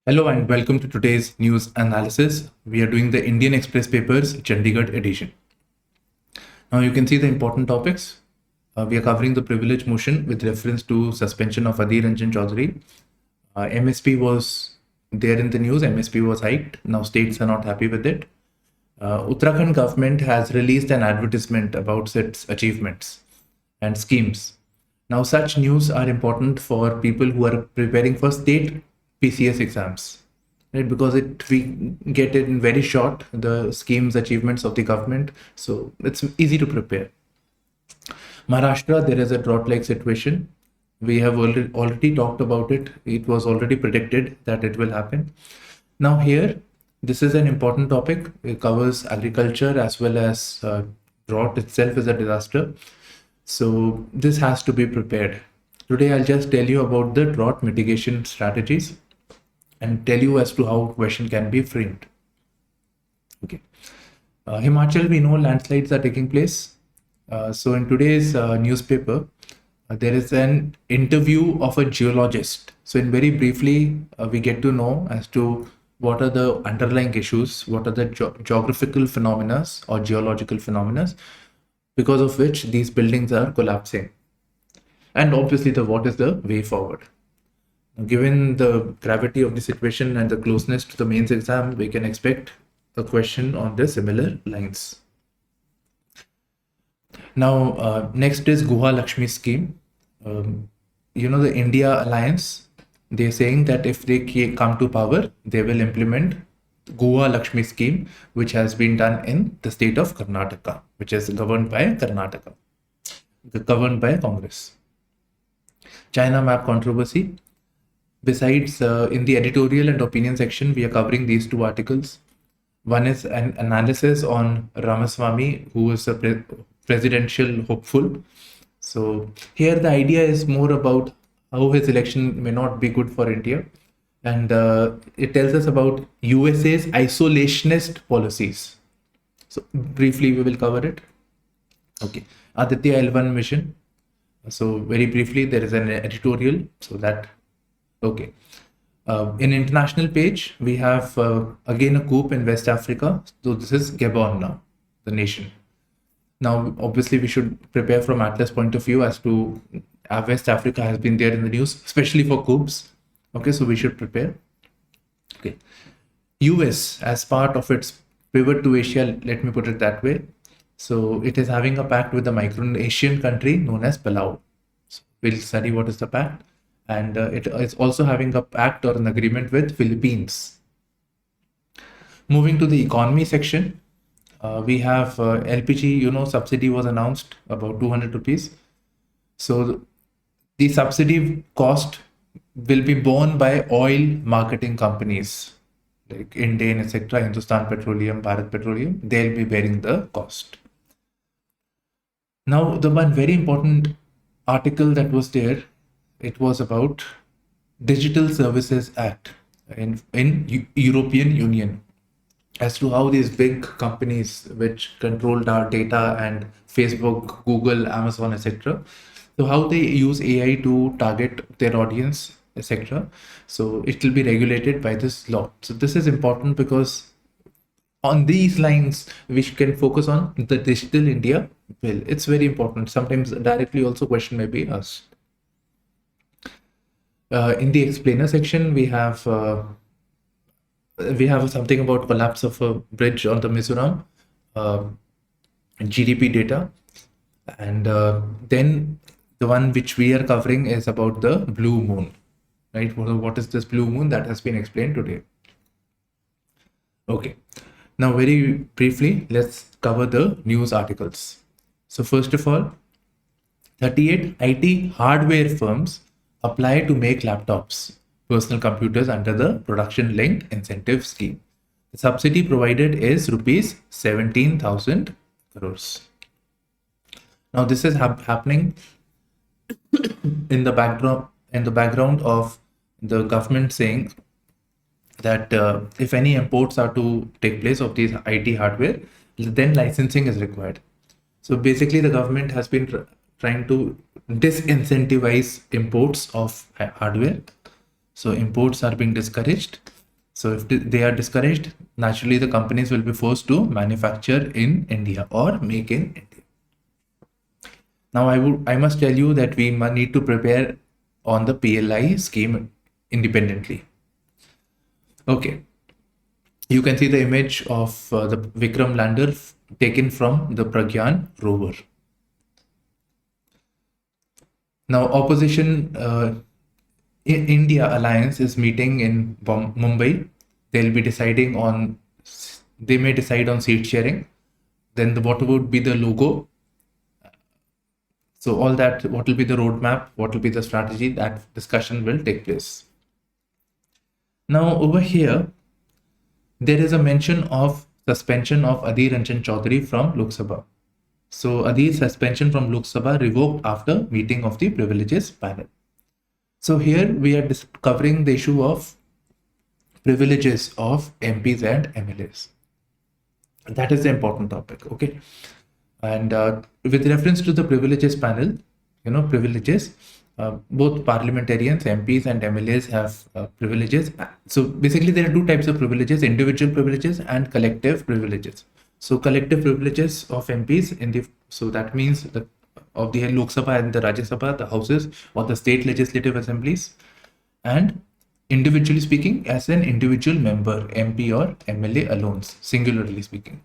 Hello and welcome to today's news analysis. We are doing the Indian Express papers Chandigarh edition. Now you can see the important topics. We are covering the privilege motion with reference to suspension of Adhir Ranjan Chaudhary. MSP was there in the news. MSP was hiked. Now states are not happy with it. Uttarakhand government has released an advertisement about its achievements and schemes. Now such news are important for people who are preparing for state PCS exams, right? Because we get it in very short, the schemes, achievements of the government, so it's easy to prepare. Maharashtra, there is a drought-like situation. We have already talked about it. It was already predicted that it will happen. Now here, this is an important topic. It covers agriculture as well as drought itself is a disaster. So this has to be prepared. Today, I'll just tell you about the drought mitigation strategies and tell you as to how question can be framed. Okay. Himachal, we know landslides are taking place. So in today's newspaper, there is an interview of a geologist. So in very briefly, we get to know as to what are the underlying issues, what are the geographical phenomena or geological phenomena because of which these buildings are collapsing. And obviously what is the way forward. Given the gravity of the situation and the closeness to the mains exam, we can expect a question on the similar lines. Now, next is Gandhi Lakshmi scheme. The India Alliance, they're saying that if they come to power, they will implement Gandhi Lakshmi scheme, which has been done in the state of Karnataka, which is governed by Karnataka, governed by Congress. China map controversy. Besides, in the editorial and opinion section, we are covering these two articles. One is an analysis on Ramaswamy, who is a presidential hopeful. So here the idea is more about how his election may not be good for India. And it tells us about USA's isolationist policies. So briefly, we will cover it. Okay. Aditya L1 mission. So very briefly, there is an editorial. So that, okay. In international page, we have again a coup in West Africa. So this is Gabon now, the nation. Now, obviously, we should prepare from Atlas point of view as to West Africa has been there in the news, especially for coups. Okay, so we should prepare. Okay. US, as part of its pivot to Asia, let me put it that way. So it is having a pact with the Micronesian country known as Palau. So we'll study what is the pact. And it is also having a pact or an agreement with Philippines. Moving to the economy section, we have LPG, subsidy was announced about 200 rupees. So the subsidy cost will be borne by oil marketing companies like Indian, etc., Hindustan Petroleum, Bharat Petroleum. They'll be bearing the cost. Now, the one very important article that was there, it was about Digital Services Act in European Union, as to how these big companies which controlled our data and Facebook, Google, Amazon, etc., so how they use AI to target their audience, etc. So it will be regulated by this law. So this is important because on these lines, we can focus on the Digital India bill. It's very important. Sometimes directly also question may be asked. In the explainer section, we have something about collapse of a bridge on the Mizoram, GDP data, and then the one which we are covering is about the blue moon, right? What is this blue moon? That has been explained today. Okay, now very briefly, let's cover the news articles. So first of all, 38 IT hardware firms apply to make laptops, personal computers under the production linked incentive scheme. The subsidy provided is rupees 17,000 crores. Now this is happening in the background of the government saying that if any imports are to take place of these IT hardware, then licensing is required. So basically, the government has been trying to disincentivize imports of hardware. So imports are being discouraged. So if they are discouraged, naturally the companies will be forced to manufacture in India or make in India. Now I must tell you that we need to prepare on the PLI scheme independently. Okay, you can see the image of the Vikram lander taken from the Pragyan rover. Now opposition in India alliance is meeting in Mumbai. They'll be deciding on, they may decide on seat sharing. Then what would be the logo? So all that, what will be the roadmap? What will be the strategy? That discussion will take place. Now over here, there is a mention of suspension of Adhir Ranjan Chaudhary from Lok Sabha. So Adhir's suspension from Lok Sabha revoked after meeting of the privileges panel. So here we are covering the issue of privileges of MPs and MLAs. That is the important topic, okay? And with reference to the privileges panel, privileges, both parliamentarians, MPs and MLAs have privileges. So basically there are two types of privileges, individual privileges and collective privileges. So collective privileges of MPs so that means of the Lok Sabha and the Rajya Sabha, the houses or the state legislative assemblies, and individually speaking as an individual member, MP or MLA alone, singularly speaking.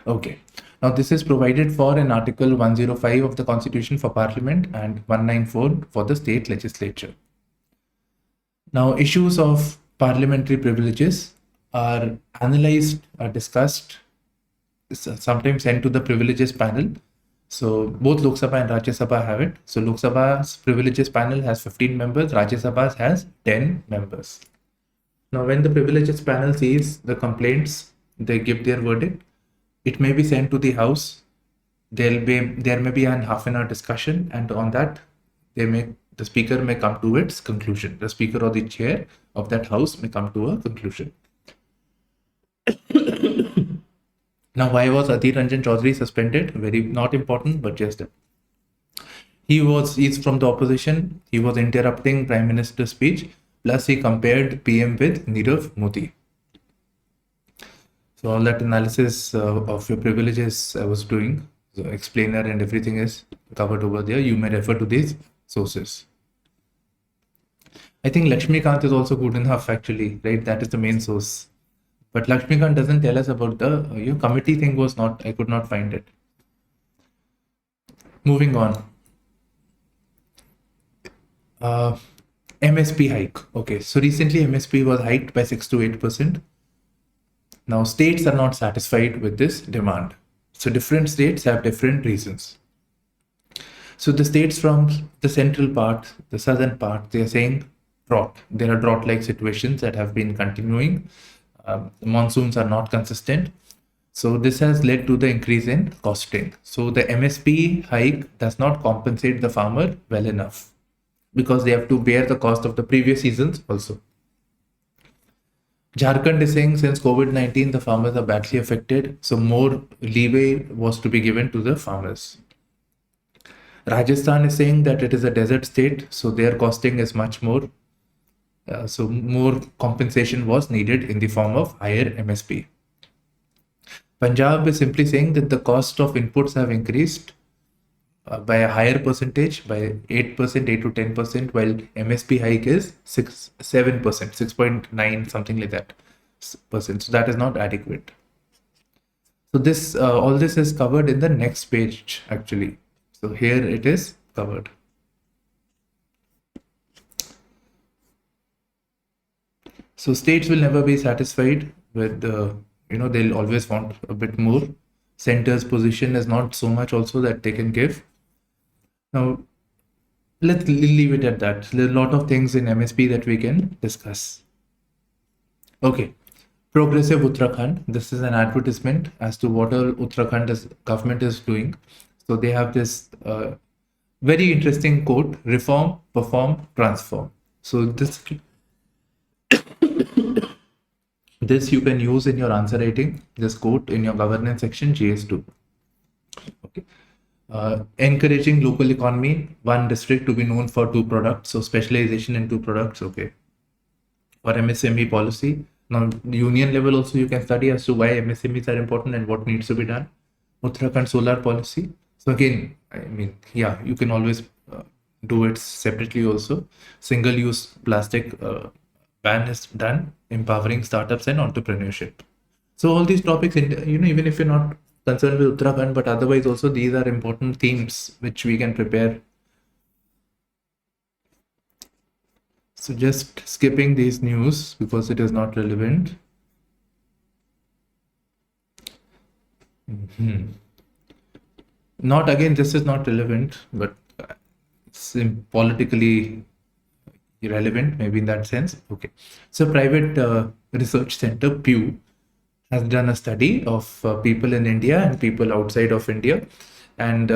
Okay. Now this is provided for in Article 105 of the Constitution for Parliament and 194 for the state legislature. Now issues of parliamentary privileges are analyzed, are discussed, sometimes sent to the privileges panel. So both Lok Sabha and Rajya Sabha have it. So Lok Sabha's privileges panel has 15 members, Rajya Sabha's has 10 members. Now when the privileges panel sees the complaints, they give their verdict. It may be sent to the House. There may be an half-an-hour discussion, and on that, the Speaker may come to its conclusion. The Speaker or the Chair of that House may come to a conclusion. Now, why was Adhir Ranjan Chaudhary suspended? Very not important, but just he's from the opposition. He was interrupting Prime Minister's speech. Plus, he compared PM with Nirav Modi. So all that analysis of your privileges I was doing, the explainer and everything is covered over there. You may refer to these sources. I think Lakshmikant is also good enough actually, right? That is the main source. But Lakshmikant doesn't tell us about the committee thing I could not find it. Moving on. MSP hike. Okay, so recently MSP was hiked by 6 to 8%. Now, states are not satisfied with this demand. So different states have different reasons. So the states from the central part, the southern part, they are saying drought. There are drought-like situations that have been continuing. The monsoons are not consistent. So this has led to the increase in costing. So the MSP hike does not compensate the farmer well enough because they have to bear the cost of the previous seasons also. Jharkhand is saying since COVID-19, the farmers are badly affected, so more leeway was to be given to the farmers. Rajasthan is saying that it is a desert state, so their costing is much more. So more compensation was needed in the form of higher MSP. Punjab is simply saying that the cost of inputs have increased by a higher percentage, by 8%, 8 to 10%, while MSP hike is 7%, 6.9, something like that percent. So that is not adequate. So this all this is covered in the next page actually. So here it is covered. So states will never be satisfied with they'll always want a bit more. Center's position is not so much also that they can give. Now, let's leave it at that. There are a lot of things in MSP that we can discuss. Okay, Progressive Uttarakhand. This is an advertisement as to what Uttarakhand government is doing. So they have this very interesting quote: reform, perform, transform. So this you can use in your answer writing, this quote in your governance section, GS2. Okay. Encouraging local economy, one district to be known for 2 products. So specialization in 2 products. Okay. for MSME policy. Now, union level also you can study as to why MSMEs are important and what needs to be done. Uttarakhand solar policy. So again, I mean, yeah, you can always do it separately also. Single-use plastic ban is done, empowering startups and entrepreneurship. So all these topics, even if you're not concerned with Uttarakhand, but otherwise also these are important themes which we can prepare. So just skipping these news because it is not relevant. Not again, this is not relevant, but it's politically irrelevant, maybe in that sense. Okay. So private research center Pew has done a study of people in India and people outside of India, and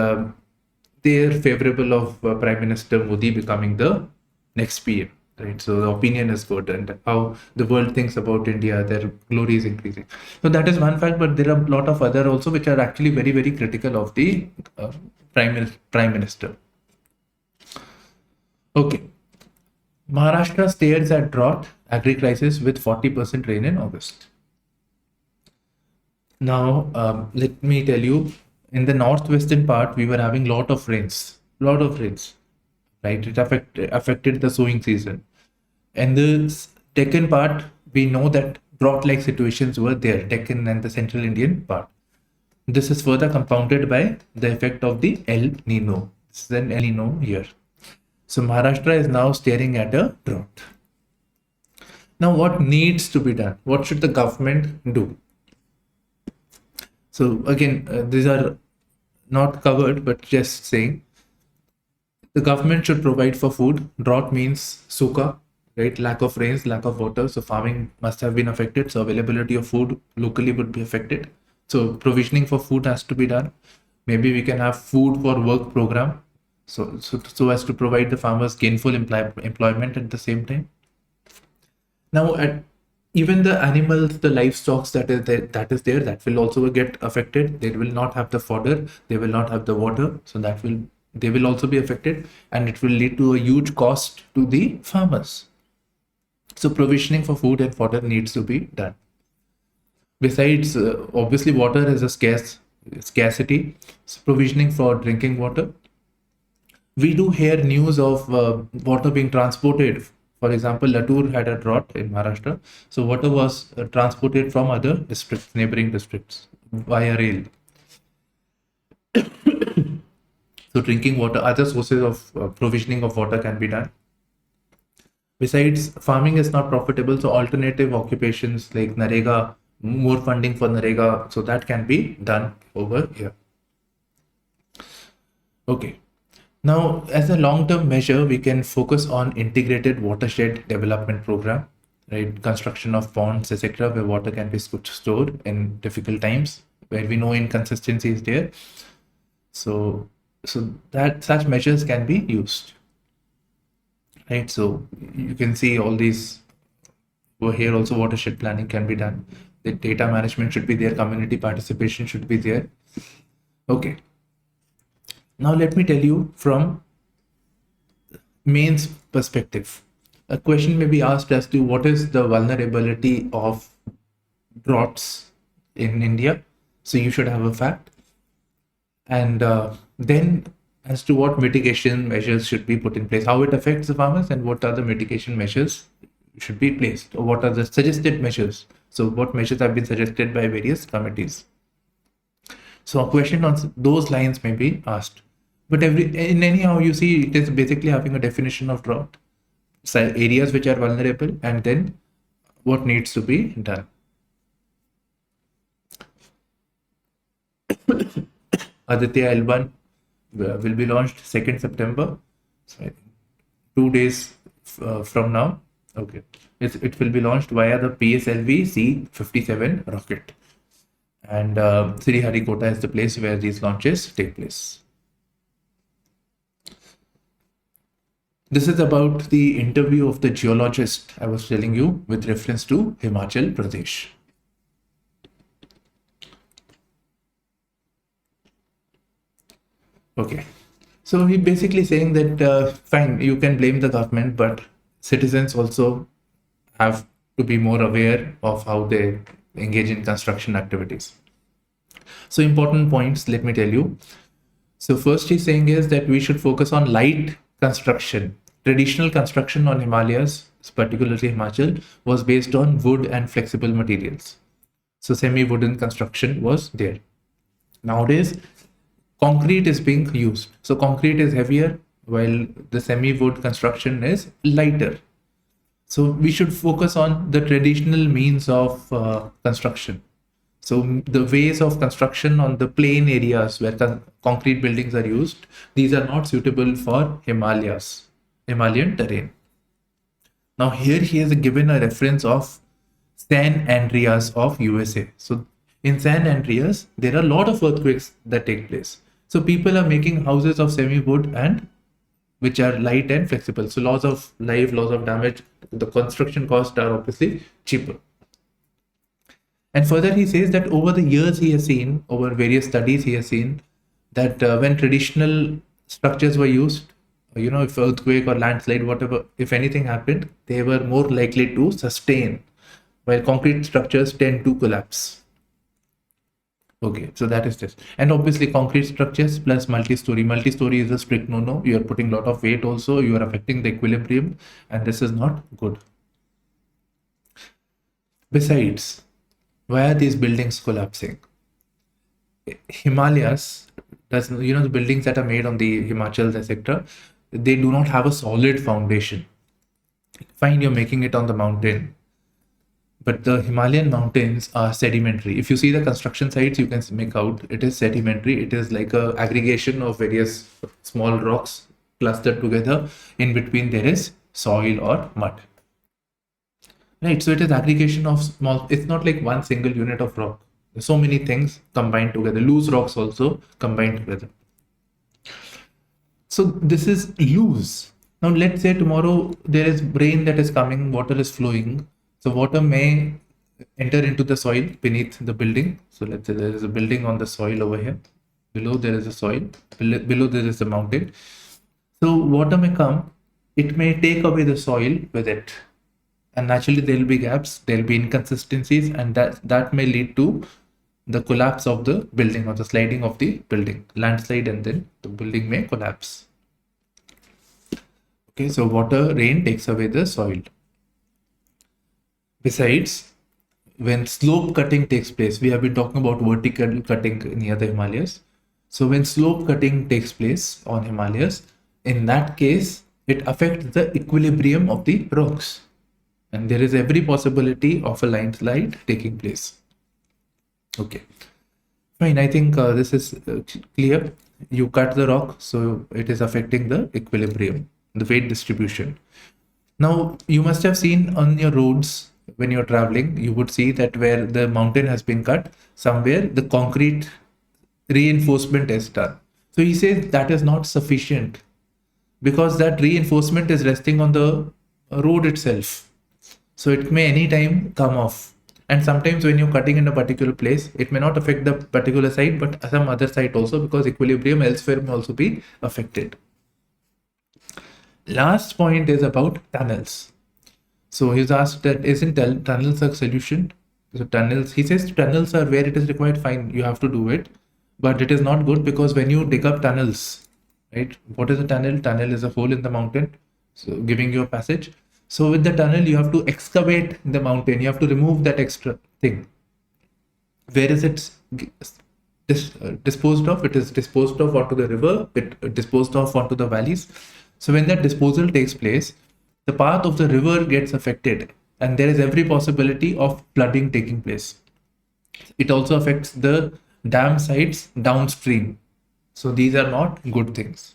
they are favorable of Prime Minister Modi becoming the next PM. Right, so the opinion is good, and how the world thinks about India, their glory is increasing. So that is one fact, but there are a lot of other also which are actually very, very critical of the prime minister. Okay, Maharashtra stares at drought, agri crisis with 40% rain in August. Now, let me tell you, in the northwestern part, we were having lot of rains, right? It affected the sowing season. And the Deccan part, we know that drought-like situations were there, Deccan and the central Indian part. This is further compounded by the effect of the El Nino. This is an El Nino year. So Maharashtra is now staring at a drought. Now, what needs to be done? What should the government do? So again, these are not covered, but just saying, the government should provide for food. Drought means sukha, right? Lack of rains, lack of water. So farming must have been affected. So availability of food locally would be affected. So provisioning for food has to be done. Maybe we can have food for work program. So as to provide the farmers gainful employment at the same time. Now, even the animals, the livestock that is there, that will also get affected. They will not have the fodder. They will not have the water. So they will also be affected, and it will lead to a huge cost to the farmers. So provisioning for food and fodder needs to be done. Besides, obviously, water is a scarcity. So provisioning for drinking water. We do hear news of water being transported. For example, Latur had a drought in Maharashtra. So water was transported from other districts, neighboring districts, via rail. So drinking water, other sources of provisioning of water can be done. Besides, farming is not profitable, so alternative occupations like Narega, more funding for Narega, so that can be done over here. Okay. Now, as a long-term measure, we can focus on integrated watershed development program, right? Construction of ponds, etc., where water can be stored in difficult times, where we know inconsistency is there. So that such measures can be used, right? So you can see all these over here. Also, watershed planning can be done. The data management should be there. Community participation should be there. Okay. Now let me tell you from mains perspective. A question may be asked as to what is the vulnerability of droughts in India. So you should have a fact. And then as to what mitigation measures should be put in place, how it affects the farmers, and what are the mitigation measures should be placed, or what are the suggested measures. So what measures have been suggested by various committees. So a question on those lines may be asked. But anyhow, you see, it is basically having a definition of drought, so areas which are vulnerable, and then what needs to be done. Aditya L1 will be launched 2nd September, so I think 2 days from now. Okay, it will be launched via the PSLV C-57 rocket, and Sriharikota is the place where these launches take place. This is about the interview of the geologist I was telling you with reference to Himachal Pradesh. Okay, so he basically saying that fine, you can blame the government, but citizens also have to be more aware of how they engage in construction activities. So important points, let me tell you. So first he's saying is that we should focus on light construction. Traditional construction on Himalayas, particularly Himachal, was based on wood and flexible materials. So semi-wooden construction was there. Nowadays, concrete is being used. So concrete is heavier while the semi-wood construction is lighter. So we should focus on the traditional means of construction. So the ways of construction on the plain areas where concrete buildings are used, these are not suitable for Himalayan terrain. Now here he has given a reference of San Andreas of USA. So in San Andreas, there are a lot of earthquakes that take place. So people are making houses of semi-wood and which are light and flexible. So loss of life, loss of damage, the construction costs are obviously cheaper. And further, he says that over the years he has seen, over various studies he has seen, that when traditional structures were used, if earthquake or landslide, whatever, if anything happened, they were more likely to sustain, while concrete structures tend to collapse. Okay, so that is this. And obviously concrete structures plus multi-story. Multi-story is a strict no-no. You are putting a lot of weight also. You are affecting the equilibrium and this is not good. Besides, why are these buildings collapsing? Himalayas, the buildings that are made on the Himachal, etc., they do not have a solid foundation. Fine, you're making it on the mountain, but the Himalayan mountains are sedimentary. If you see the construction sites, you can make out it is sedimentary. It is like a aggregation of various small rocks clustered together. In between there is soil or mud. Right, so it is aggregation of small, it's not like one single unit of rock. There's so many things combined together, loose rocks also combined together. So this is loose. Now let's say tomorrow there is rain that is coming, water is flowing. So water may enter into the soil beneath the building. So let's say there is a building on the soil over here. Below there is a soil, below there is a mountain. So water may come, it may take away the soil with it. And naturally there will be gaps, there will be inconsistencies, and that may lead to the collapse of the building or the sliding of the building, landslide, and then the building may collapse. Okay, so water, rain takes away the soil. Besides, when slope cutting takes place, we have been talking about vertical cutting near the Himalayas. So when slope cutting takes place on Himalayas, in that case, it affects the equilibrium of the rocks. And there is every possibility of a landslide taking place. Okay, fine. I think this is clear. You cut the rock, so it is affecting the equilibrium, the weight distribution. Now, you must have seen on your roads when you're traveling, you would see that where the mountain has been cut, somewhere the concrete reinforcement is done. So he says that is not sufficient because that reinforcement is resting on the road itself. So it may anytime come off. And sometimes when you're cutting in a particular place, it may not affect the particular site, but some other site also, because equilibrium elsewhere may also be affected. Last point is about tunnels. So he's asked that isn't tunnels a solution? So tunnels, he says tunnels are where it is required, fine, you have to do it. But it is not good because when you dig up tunnels, right? What is a tunnel? Tunnel is a hole in the mountain, so giving you a passage. So with the tunnel, you have to excavate the mountain. You have to remove that extra thing. Where is it disposed of? It is disposed of onto the river. It disposed of onto the valleys. So when that disposal takes place, the path of the river gets affected, and there is every possibility of flooding taking place. It also affects the dam sites downstream. So these are not good things.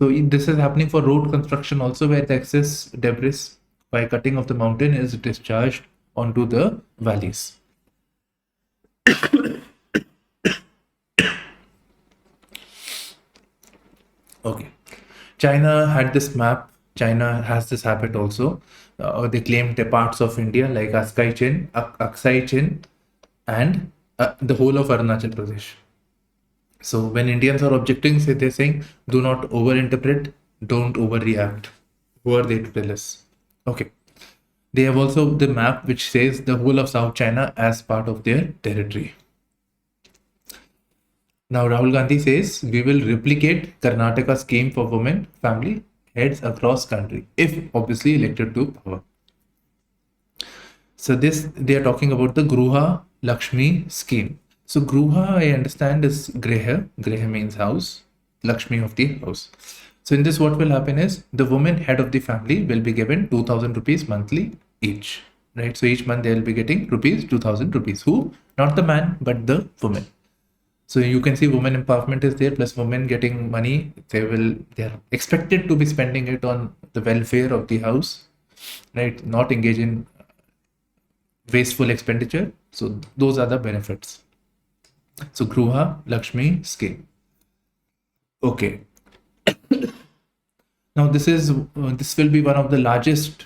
So this is happening for road construction also, where the excess debris by cutting of the mountain is discharged onto the valleys. Okay. China had this map. China has this habit also. They claimed the parts of India like Aksai Chin, and the whole of Arunachal Pradesh. So when Indians are objecting, they're saying, do not overinterpret, don't overreact. Who are they to tell us? Okay. They have also the map which says the whole of South China as part of their territory. Now Rahul Gandhi says we will replicate Karnataka scheme for women family heads across country if obviously elected to power. So this they are talking about the Gruha Lakshmi scheme. So Gruha, I understand, is Griha. Griha means house. Lakshmi of the house. So in this, what will happen is the woman head of the family will be given 2,000 rupees monthly each. Right. So each month they will be getting 2,000 rupees. Who? Not the man, but the woman. So you can see women empowerment is there, plus women getting money. They are expected to be spending it on the welfare of the house, right? Not engage in wasteful expenditure. So those are the benefits. So Gruha Lakshmi scheme. Okay. Now this will be one of the largest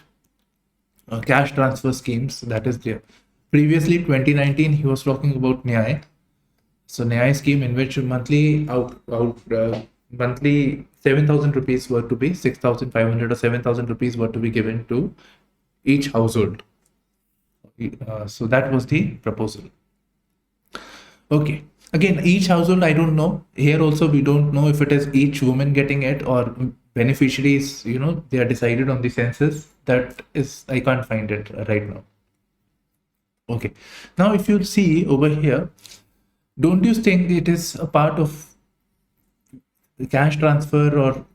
cash transfer schemes that is there. Previously, 2019, he was talking about Nyay. So Nyay scheme in which monthly monthly 7,000 rupees were to be 6,500 or 7,000 rupees were to be given to each household. So that was the proposal. Okay. Again, each household, I don't know. Here also, we don't know if it is each woman getting it or beneficiaries, they are decided on the census. That is, I can't find it right now. Okay. Now, if you see over here, don't you think it is a part of the cash transfer or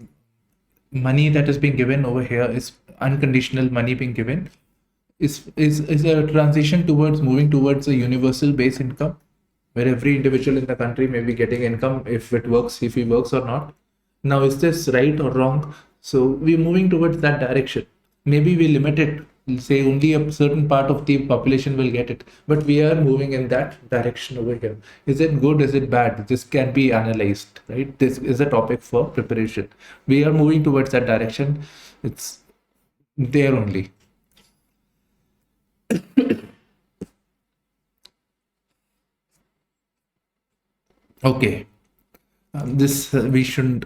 money that is being given over here is unconditional money being given is a transition towards moving towards a universal base income where every individual in the country may be getting income if he works or not. Now, is this right or wrong? So we're moving towards that direction. Maybe we limit it, say only a certain part of the population will get it, but we are moving in that direction over here. Is it good? Is it bad? This can be analyzed, right? This is a topic for preparation. We are moving towards that direction. It's there only. Okay. This we shouldn't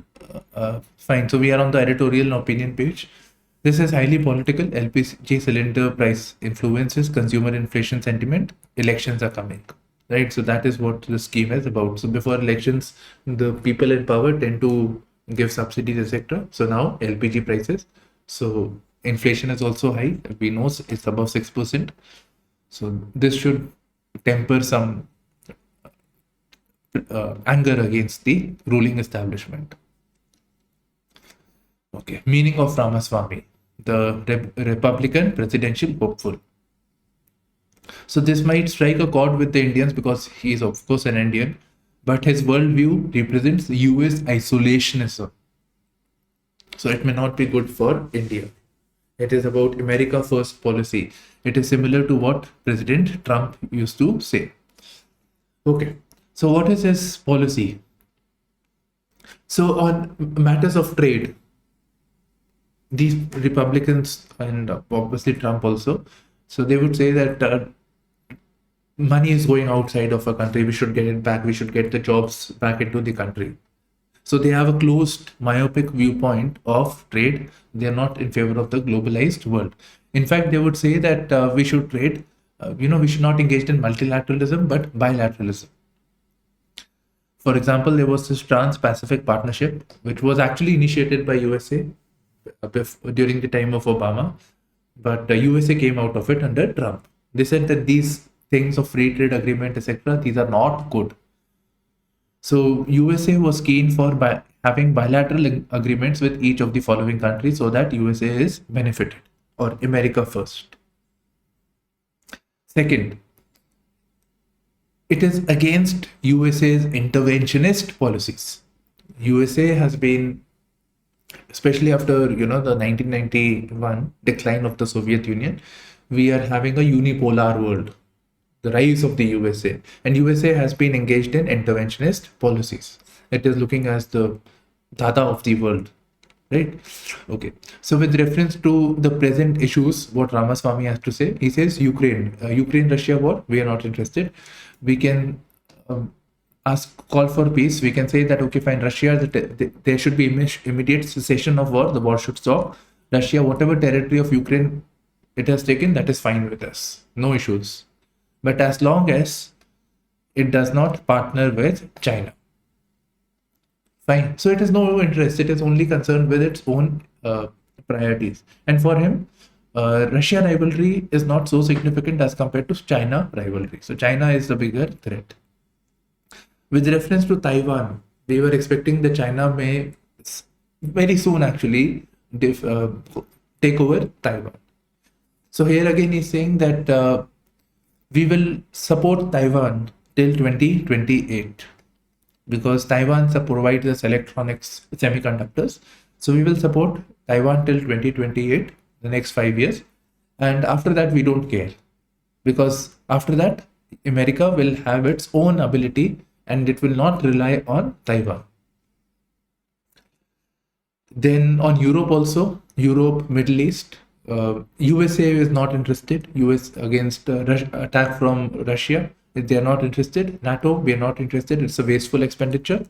find. So we are on the editorial and opinion page. This is highly political. LPG cylinder price influences consumer inflation sentiment. Elections are coming, right? So that is what the scheme is about. So before elections, the people in power tend to give subsidies, etc. So now LPG prices. So inflation is also high. We know it's above 6%. So this should temper some anger against the ruling establishment. Okay, meaning of Ramaswamy, the Republican presidential hopeful. So this might strike a chord with the Indians because he is of course an Indian, but his worldview represents US isolationism. So it may not be good for India. It is about America first policy. It is similar to what President Trump used to say. Okay. So what is his policy? So on matters of trade, these Republicans and obviously Trump also, so they would say that money is going outside of a country. We should get it back. We should get the jobs back into the country. So they have a closed, myopic viewpoint of trade. They are not in favor of the globalized world. In fact, they would say that we should trade. We should not engage in multilateralism, but bilateralism. For example, there was this Trans-Pacific Partnership, which was actually initiated by USA during the time of Obama, but the USA came out of it under Trump. They said that these things of free trade agreement, etc., these are not good. So USA was keen for having bilateral agreements with each of the following countries so that USA is benefited, or America first. Second, it is against USA's interventionist policies. USA has been, especially after the 1991 decline of the Soviet Union, we are having a unipolar world, the rise of the USA, and USA has been engaged in interventionist policies. It is looking as the Dada of the world, right? Okay. So with reference to the present issues, what Ramaswamy has to say, he says Ukraine-Russia war, we are not interested. We can call for peace. We can say that, okay, fine, Russia, there should be immediate cessation of war. The war should stop. Russia, whatever territory of Ukraine it has taken, that is fine with us. No issues. But as long as it does not partner with China, fine. So it has no interest. It is only concerned with its own priorities. And for him, Russia rivalry is not so significant as compared to China rivalry. So China is the bigger threat. With reference to Taiwan, we were expecting that China may very soon actually take over Taiwan. So here again he's saying that we will support Taiwan till 2028 because Taiwan provides us electronics semiconductors. So we will support Taiwan till 2028, the next 5 years. And after that, we don't care because after that, America will have its own ability and it will not rely on Taiwan. Then on Europe also, Europe, Middle East, USA is not interested. US against attack from Russia, they are not interested. NATO, we are not interested. It's a wasteful expenditure.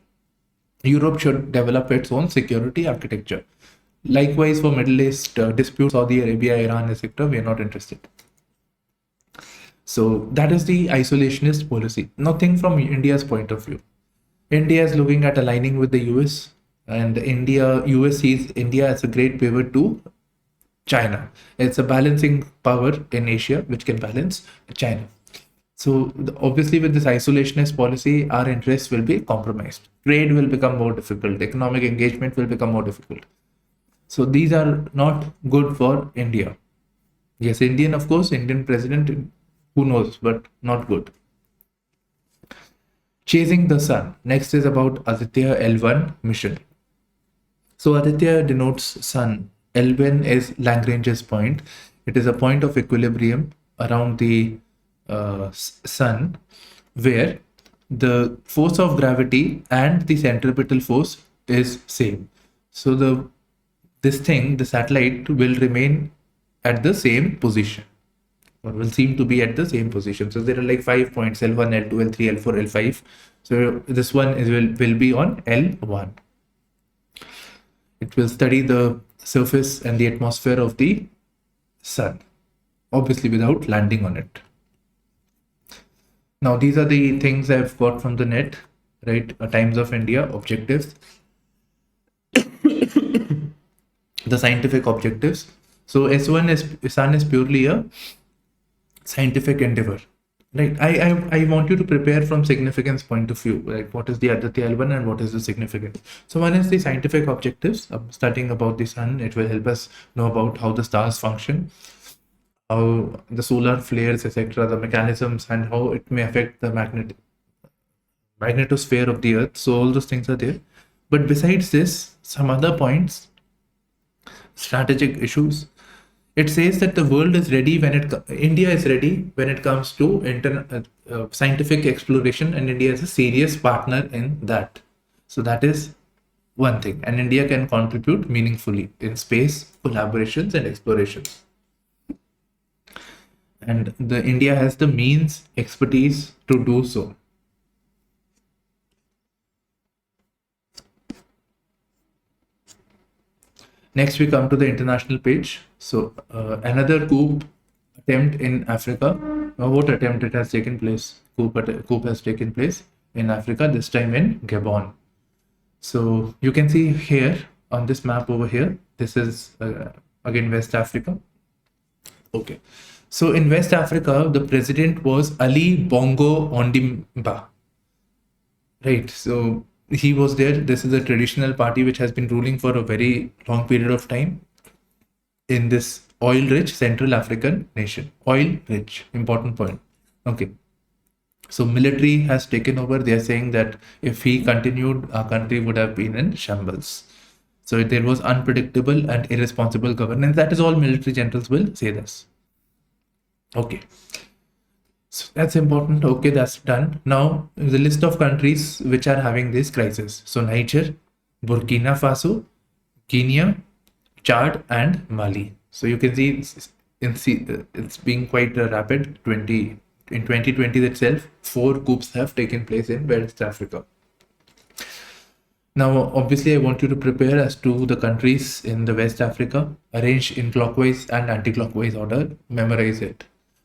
Europe should develop its own security architecture. Likewise for Middle East disputes, Saudi Arabia, Iran, etc., we are not interested. So that is the isolationist policy. Nothing from India's point of view. India is looking at aligning with the US, and US sees India as a great pivot to China. It's a balancing power in Asia which can balance China. So obviously with this isolationist policy, our interests will be compromised. Trade will become more difficult. Economic engagement will become more difficult. So these are not good for India. Yes, of course, Indian president, who knows, but not good. Chasing the sun. Next is about Aditya L1 mission. So Aditya denotes sun. L1 is Lagrange's point. It is a point of equilibrium around the sun where the force of gravity and the centripetal force is same. So the satellite will remain at the same position, or will seem to be at the same position. So there are like 5 points, L1, L2, L3, L4, L5. So this one will be on L1. It will study the surface and the atmosphere of the sun, obviously without landing on it. Now these are the things I've got from the net, right? Times of India objectives. The scientific objectives. So sun is purely a scientific endeavor, right? I want you to prepare from significance point of view, like what is the Aditya L1 and what is the significance. So one is the scientific objectives, studying about the sun. It will help us know about how the stars function, how the solar flares, etc., the mechanisms, and how it may affect the magnetosphere of the earth. So all those things are there. But besides this, some other points, strategic issues. It says that the world is ready India is ready when it comes to scientific exploration, and India is a serious partner in that. So that is one thing, and India can contribute meaningfully in space collaborations and explorations. And India has the means, expertise to do so. Next, we come to the international page. So another coup attempt in Africa. What attempt? It has taken place. Coup has taken place in Africa, this time in Gabon. So you can see here on this map over here, this is again West Africa. Okay. So in West Africa, the president was Ali Bongo Ondimba. Right. So he was there. This is a traditional party which has been ruling for a very long period of time in this oil-rich Central African nation. Oil-rich, important point. Okay. So military has taken over. They are saying that if he continued, our country would have been in shambles. So there was unpredictable and irresponsible governance. That is all military generals will say this. Okay. So that's important. Okay, that's done. Now, the list of countries which are having this crisis. So Niger, Burkina Faso, Kenya, Chad, and Mali. So you can see it's being quite rapid. In 2020 itself, 4 coups have taken place in West Africa. Now, obviously, I want you to prepare as to the countries in the West Africa, arrange in clockwise and anti-clockwise order, memorize it.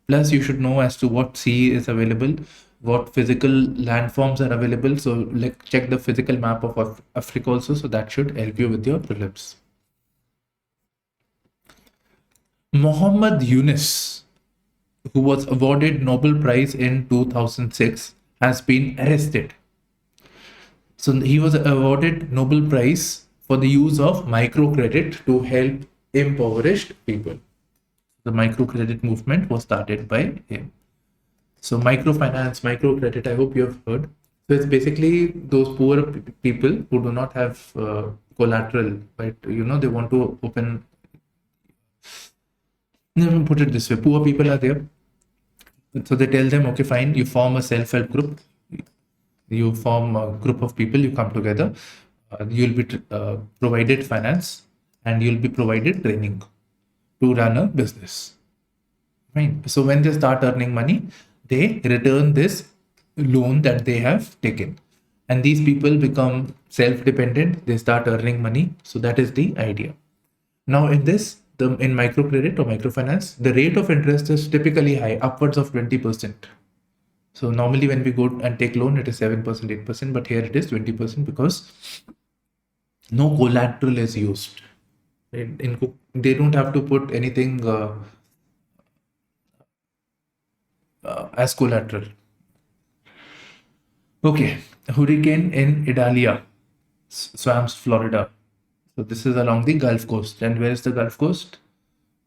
Plus, you should know as to what sea is available, what physical landforms are available. So, like, check the physical map of Africa also. So that should help you with your prelims. Muhammad Yunus, who was awarded Nobel Prize in 2006, has been arrested. So he was awarded Nobel Prize for the use of microcredit to help impoverished people. The microcredit movement was started by him. So microfinance, microcredit, I hope you have heard. So it's basically those poor people who do not have collateral, but they want to open. Let me put it this way: poor people are there, so they tell them, okay, fine, you form a self-help group, you form a group of people, you come together, you'll be provided finance and you'll be provided training to run a business. Fine. So when they start earning money, they return this loan that they have taken, and these people become self-dependent. They start earning money. So that is the idea. Now in this, in microcredit or microfinance, the rate of interest is typically high, upwards of 20%. So normally when we go and take loan, it is 7%, 8%, but here it is 20% because no collateral is used. They don't have to put anything as collateral. Okay, hurricane in Idalia swamps Florida. So this is along the Gulf Coast. And where is the Gulf Coast?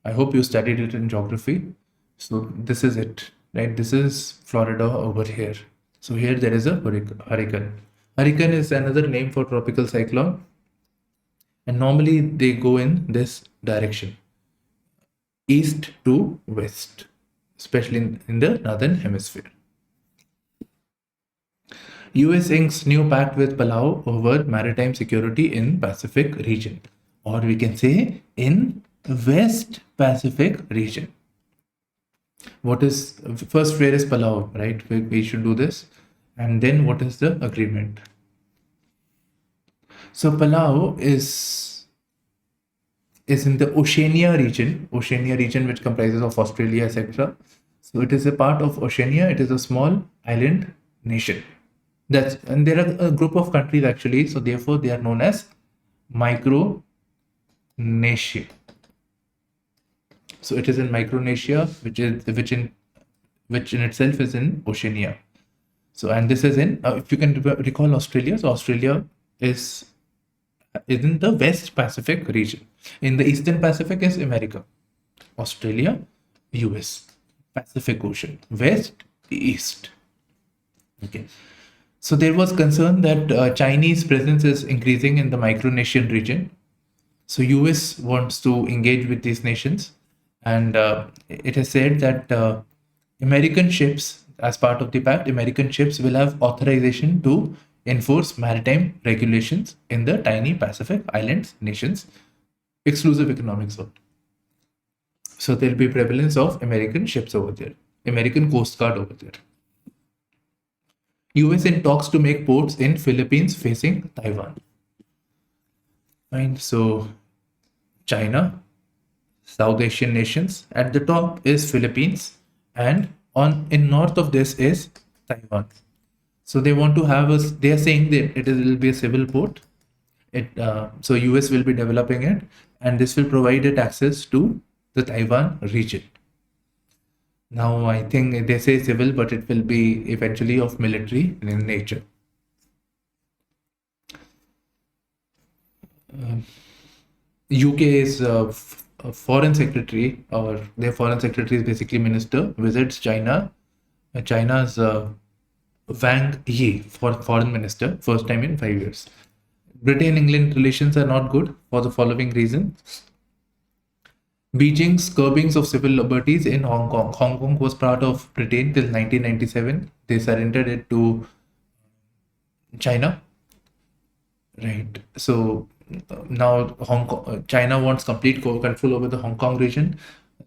I hope you studied it in geography. So this is it, right? This is Florida over here. So here there is a hurricane. Hurricane is another name for tropical cyclone. And normally they go in this direction, east to west, especially in the northern hemisphere. US inks new pact with Palau over maritime security in Pacific region, or we can say in West Pacific region. What is first? Where is Palau? Right, we should do this, and then what is the agreement? So Palau is in the Oceania region, which comprises of Australia, etc. So it is a part of Oceania. It is a small island nation. And there are a group of countries actually. So therefore they are known as Micronesia. So it is in Micronesia, which in itself is in Oceania. So, and this is in, if you can recall Australia. So Australia is in the West Pacific region. In the Eastern Pacific is America, Australia, US, Pacific Ocean, West, East. Okay. So there was concern that Chinese presence is increasing in the Micronesian region. So US wants to engage with these nations, and it is said that American ships, as part of the pact, American ships will have authorization to enforce maritime regulations in the tiny Pacific Islands nations, exclusive economic zone. So there'll be prevalence of American ships over there, American Coast Guard over there. US in talks to make ports in Philippines facing Taiwan. Fine. So China, South Asian nations. At the top is Philippines, and in north of this is Taiwan. So they want to have they are saying that it will be a civil port. So US will be developing it, and this will provide it access to the Taiwan region. Now, I think they say civil, but it will be eventually of military in nature. UK is a foreign secretary, or their foreign secretary is basically minister, visits China. China's Wang Yi, foreign minister, first time in 5 years. Britain-England relations are not good for the following reasons. Beijing's curbings of civil liberties in Hong Kong. Hong Kong was part of Britain till 1997. They surrendered it to China. Right. So now China wants complete control over the Hong Kong region.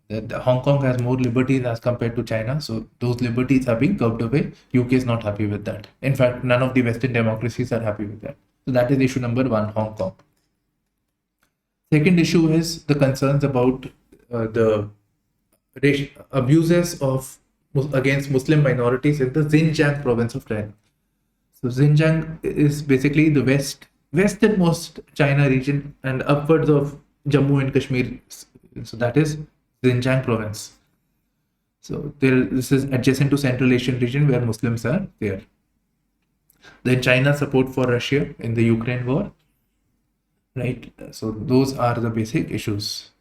Hong Kong has more liberties as compared to China. So those liberties are being curbed away. UK is not happy with that. In fact, none of the Western democracies are happy with that. So that is issue number one, Hong Kong. Second issue is the concerns about the abuses of against Muslim minorities in the Xinjiang province of China. So Xinjiang is basically the westernmost China region and upwards of Jammu and Kashmir. So that is Xinjiang province. So this is adjacent to Central Asian region where Muslims are there. Then China's support for Russia in the Ukraine war. Right. So those are the basic issues.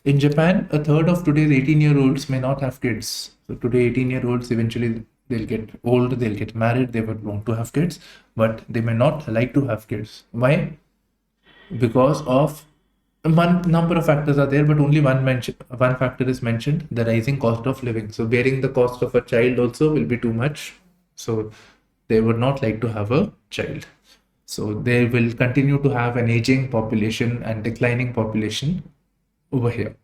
In Japan, a third of today's 18-year-olds may not have kids. So today 18-year-olds eventually they'll get old, they'll get married, they would want to have kids, but they may not like to have kids. Why? Because of one number of factors are there, but only one factor is mentioned, the rising cost of living. So bearing the cost of a child also will be too much. So they would not like to have a child. So they will continue to have an aging population and declining population over here.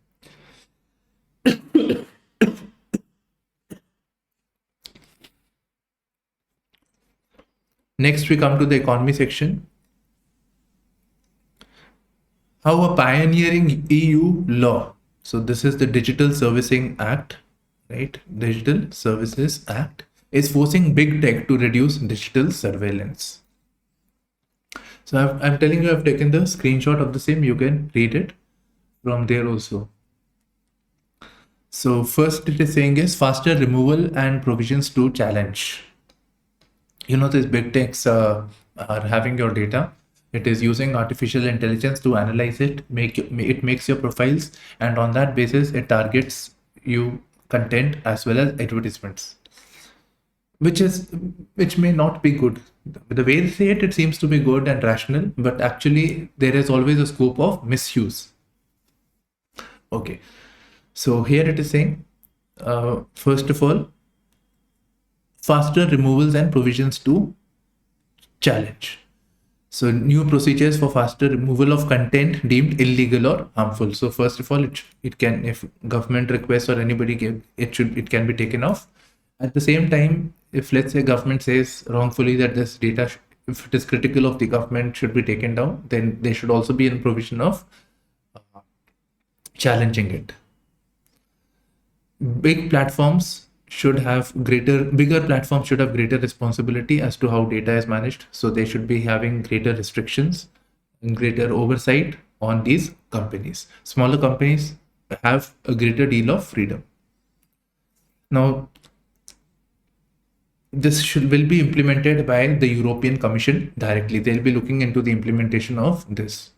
Next, we come to the economy section. How a pioneering EU law. So this is the Digital Servicing Act, right? Digital Services Act is forcing big tech to reduce digital surveillance. So I'm telling you, I've taken the screenshot of the same. You can read it from there also. So first it is saying is faster removal and provisions to challenge. You know, these big techs are having your data. It is using artificial intelligence to analyze it, it makes your profiles, and on that basis, it targets you content as well as advertisements, which may not be good. The way they say it seems to be good and rational, but actually there is always a scope of misuse. Okay, so here it is saying, first of all, faster removals and provisions to challenge. So new procedures for faster removal of content deemed illegal or harmful. So first of all, it can, if government requests or anybody give it can be taken off. At the same time, if let's say government says wrongfully that this data, if it is critical of the government, should be taken down, then there should also be a provision of challenging it. Bigger platforms should have greater responsibility as to how data is managed. So they should be having greater restrictions and greater oversight on these companies. Smaller companies have a greater deal of freedom. Now, this will be implemented by the European Commission directly. They'll be looking into the implementation of this.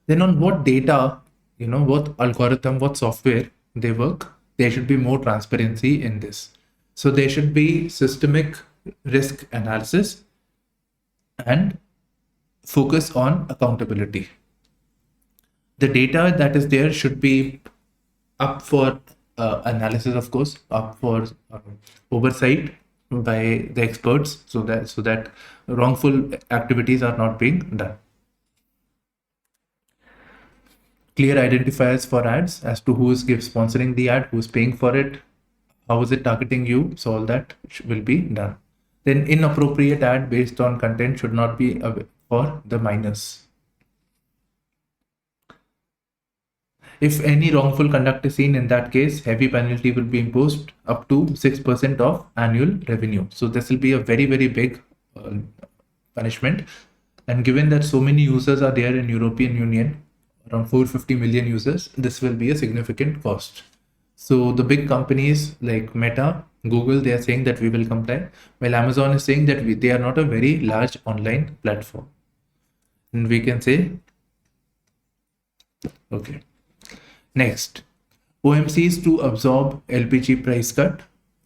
Then on what data, what algorithm, what software they work, there should be more transparency in this. So there should be systemic risk analysis and focus on accountability. The data that is there should be up for analysis, of course, up for oversight by the experts, so that wrongful activities are not being done. Clear identifiers for ads as to who is sponsoring the ad, who's paying for it, how is it targeting you. So all that will be done. Then inappropriate ad based on content should not be for the minors. If any wrongful conduct is seen, in that case, heavy penalty will be imposed up to 6% of annual revenue. So this will be a very, very big punishment. And given that so many users are there in European Union, around 450 million users, this will be a significant cost. So the big companies like Meta, Google, they are saying that we will comply, while Amazon is saying that they are not a very large online platform. And we can say, okay. Next, OMCs to absorb LPG price cut,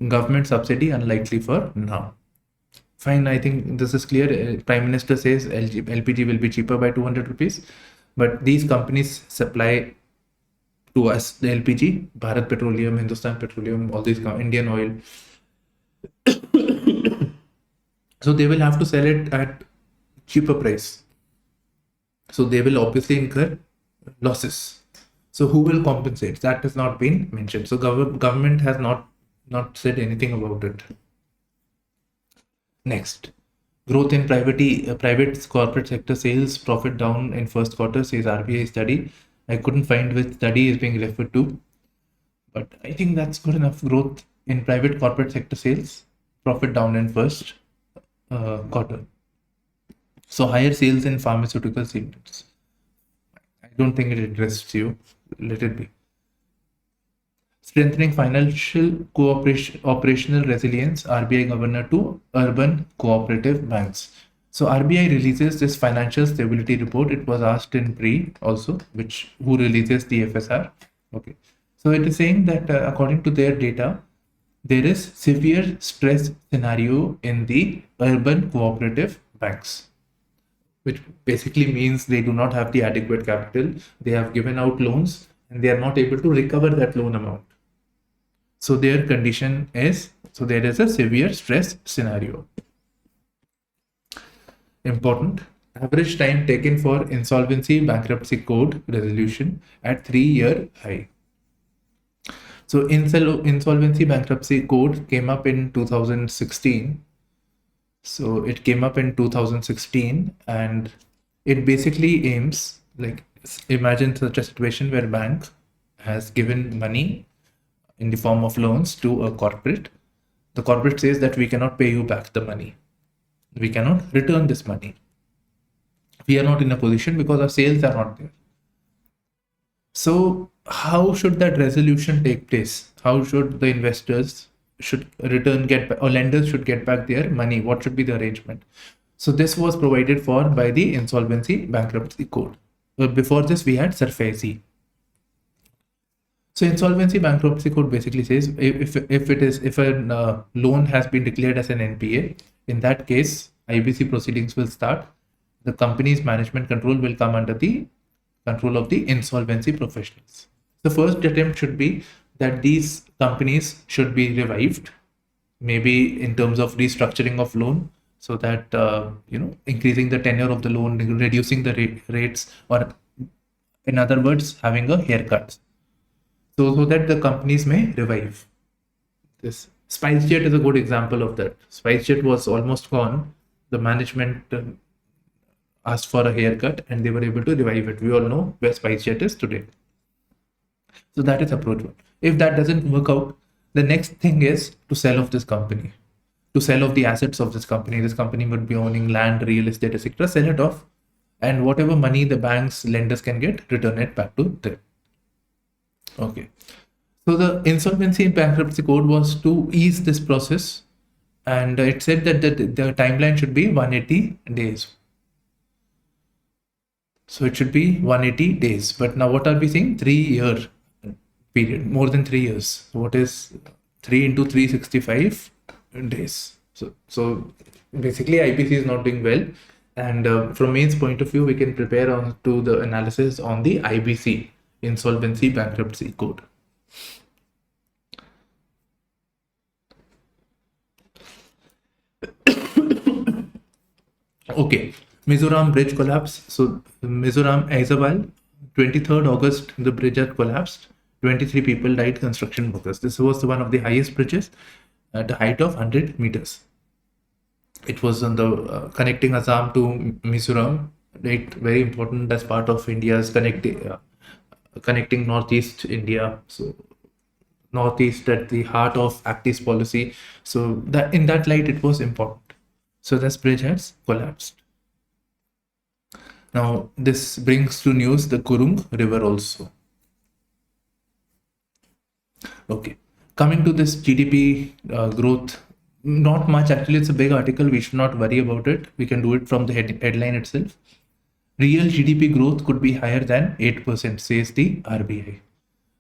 government subsidy unlikely for now. Fine, I think this is clear. Prime Minister says LPG will be cheaper by 200 rupees. But these companies supply to us the LPG, Bharat Petroleum, Hindustan Petroleum, all these Indian Oil. So they will have to sell it at cheaper price. So they will obviously incur losses. So who will compensate? That has not been mentioned. So government has not said anything about it. Next, Growth in private corporate sector sales profit down in first quarter, says RBI study. I couldn't find which study is being referred to, but I think that's good enough. Growth in private corporate sector sales profit down in first quarter. So higher sales in pharmaceutical segments. I don't think it interests you. Let it be. Strengthening financial cooperation, operational resilience, RBI governor to urban cooperative banks. So RBI releases this financial stability report. It was asked in pre also, which who releases the FSR. Okay. So it is saying that according to their data, there is severe stress scenario in the urban cooperative banks, which basically means they do not have the adequate capital. They have given out loans and they are not able to recover that loan amount. So their condition is, so there is a severe stress scenario. Important. Average time taken for insolvency bankruptcy code resolution at 3-year high. So insolvency bankruptcy code came up in 2016. So it came up in 2016 and it basically aims, like, imagine such a situation where bank has given money in the form of loans to a corporate. The corporate says that we cannot pay you back the money. We cannot return this money. We are not in a position because our sales are not there. So how should that resolution take place? How should the investors should or lenders should get back their money? What should be the arrangement? So this was provided for by the insolvency bankruptcy code. Before this, we had SARFAESI. So insolvency bankruptcy code basically says if a loan has been declared as an NPA, in that case, IBC proceedings will start. The company's management control will come under the control of the insolvency professionals. The first attempt should be that these companies should be revived, maybe in terms of restructuring of loan, so that increasing the tenure of the loan, reducing the rates, or in other words, having a haircut. So that the companies may revive. This SpiceJet is a good example of that. SpiceJet was almost gone. The management asked for a haircut and they were able to revive it. We all know where SpiceJet is today. So that is approach one. If that doesn't work out, the next thing is to sell off this company, to sell off the assets of this company. This company would be owning land, real estate, etc. Sell it off, and whatever money the banks, lenders can get, return it back to them. Okay. So the insolvency bankruptcy code was to ease this process, and it said that the timeline should be 180 days. So it should be 180 days. But now what are we saying? 3-year period, more than 3 years. So what is 3 into 365 days? So basically IBC is not doing well. And from mains point of view, we can prepare on to the analysis on the IBC, insolvency bankruptcy code. Okay, Mizoram bridge collapse. So Mizoram Aizawl, 23rd August, the bridge had collapsed. 23 people died, construction workers. This was one of the highest bridges at a height of 100 meters. It was on the connecting Assam to Mizoram, right? Very important as part of India's connecting Northeast India. So Northeast at the heart of Act East policy. So that in that light, it was important. So this bridge has collapsed. Now this brings to news the Kurung River also. Okay, coming to this GDP growth, not much actually. It's a big article. We should not worry about it. We can do it from the headline itself. Real GDP growth could be higher than 8%, says the RBI.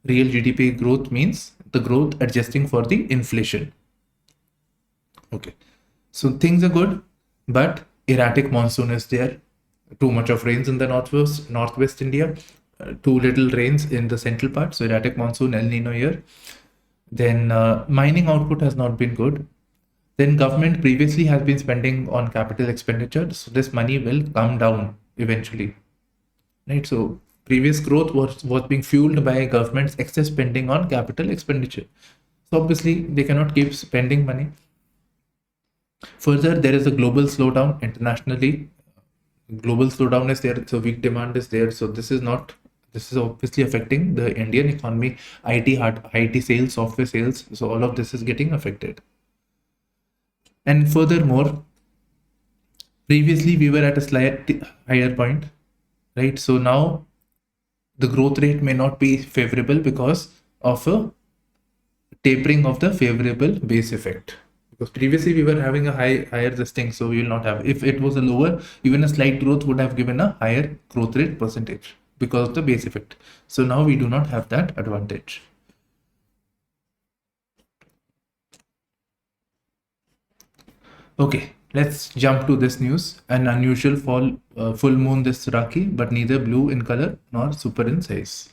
Real GDP growth means the growth adjusting for the inflation. Okay, so things are good, but erratic monsoon is there. Too much of rains in the northwest India, too little rains in the central part. So erratic monsoon, El Nino year. Then mining output has not been good. Then government previously has been spending on capital expenditure. So this money will come down eventually, right? So previous growth was being fueled by government's excess spending on capital expenditure. So obviously they cannot keep spending money. Further, there is a global slowdown internationally. Global slowdown is there, so weak demand is there. So this is obviously affecting the Indian economy, IT sales, software sales. So all of this is getting affected. And furthermore, previously we were at a slight higher point, right? So now the growth rate may not be favorable because of a tapering of the favorable base effect. Because previously we were having a higher this thing, so we will not have. If it was a lower, even a slight growth would have given a higher growth rate percentage because of the base effect. So now we do not have that advantage. Okay, let's jump to this news. An unusual full moon this Rakhi, but neither blue in color nor super in size.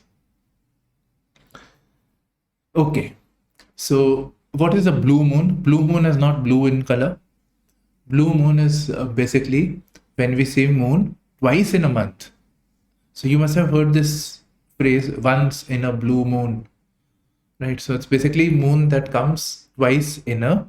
Okay, so what is a blue moon? Blue moon is not blue in color. Blue moon is basically when we see moon twice in a month. So you must have heard this phrase, once in a blue moon, right? So it's basically moon that comes twice in a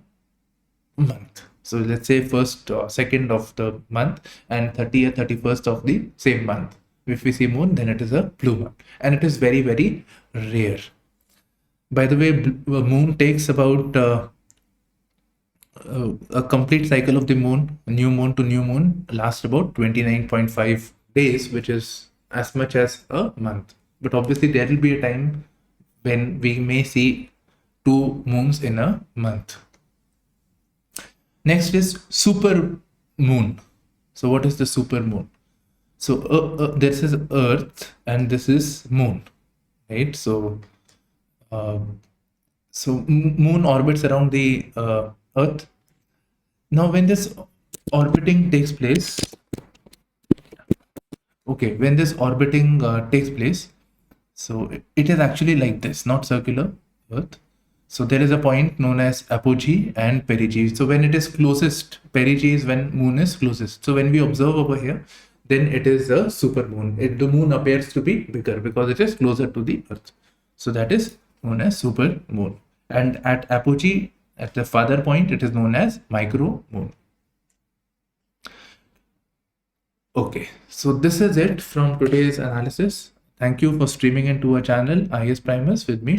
month. So let's say first, second of the month and 30th, 31st of the same month. If we see moon, then it is a blue moon, and it is very, very rare. By the way, moon takes about a complete cycle of the moon, new moon to new moon, lasts about 29.5 days, which is as much as a month. But obviously, there will be a time when we may see 2 moons in a month. Next is super moon. So, what is the super moon? So, this is Earth and this is moon, right? So, moon orbits around the Earth. Now, when this orbiting takes place, when this orbiting takes place, so it is actually like this, not circular Earth. So there is a point known as apogee and perigee. So when it is closest, perigee is when moon is closest. So when we observe over here, then it is a super moon. The moon appears to be bigger because it is closer to the Earth. So that is known as super moon. And at apogee, at the farther point, it is known as micro moon. Okay, so this is it from today's analysis. Thank you for streaming into our channel, IASPrimers, with me,